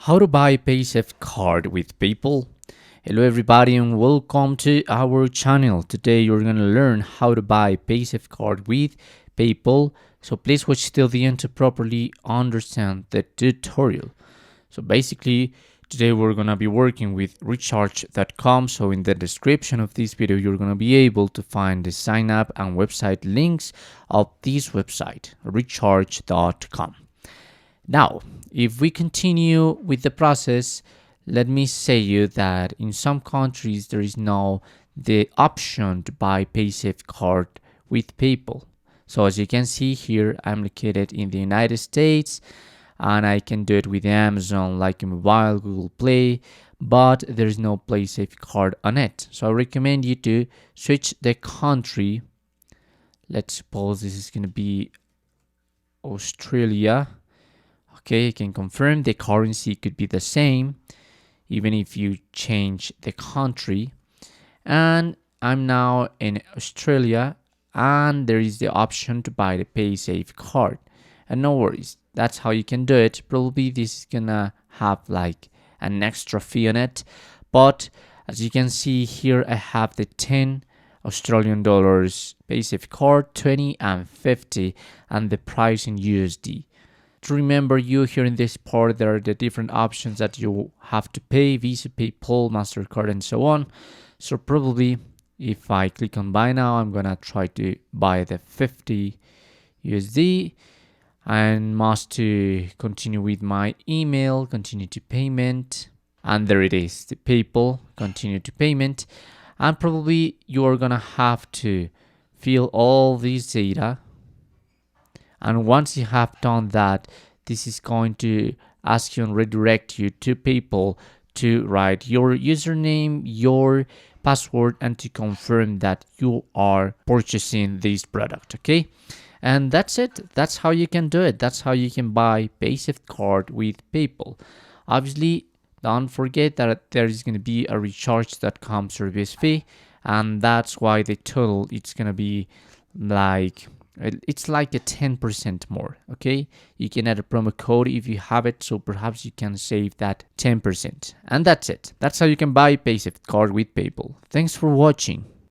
How to buy Paysafecard with PayPal. Hello everybody and welcome to our channel. Today you're going to learn how to buy Paysafecard with PayPal. So please watch till the end to properly understand the tutorial. So basically today we're going to be working with recharge.com. So in the description of this video you're going to be able to find the sign up and website links of this website, recharge.com. Now, if we continue with the process, let me say you that in some countries there is now the option to buy Paysafecard with PayPal. So as you can see here, I'm located in the United States and I can do it with Amazon like mobile, Google Play, but there's no Paysafecard on it. So I recommend you to switch the country. Let's suppose this is going to be Australia. Okay, I can confirm the currency could be the same even if you change the country. And I'm now in Australia and there is the option to buy the Paysafecard. And no worries, that's how you can do it. Probably this is gonna have like an extra fee on it. But as you can see here, I have the 10 Australian dollars Paysafecard, 20 and 50, and the price in USD. To remember you here in this part, there are the different options that you have to pay: Visa, PayPal, MasterCard, and so on. So probably if I click on buy now, I'm gonna try to buy the 50 USD and must to continue with my email, continue to payment, and there it is, the PayPal, continue to payment. And probably you are gonna have to fill all this data. And once you have done that, this is going to ask you and redirect you to PayPal to write your username, your password, and to confirm that you are purchasing this product, okay? And that's it. That's how you can do it. That's how you can buy Paysafecard with PayPal. Obviously, don't forget that there is going to be a recharge.com service fee, and that's why the total it's going to be like a 10% more. Okay, you can add a promo code if you have it, so perhaps you can save that 10%. And that's it. That's how you can buy Paysafecard with PayPal. Thanks for watching.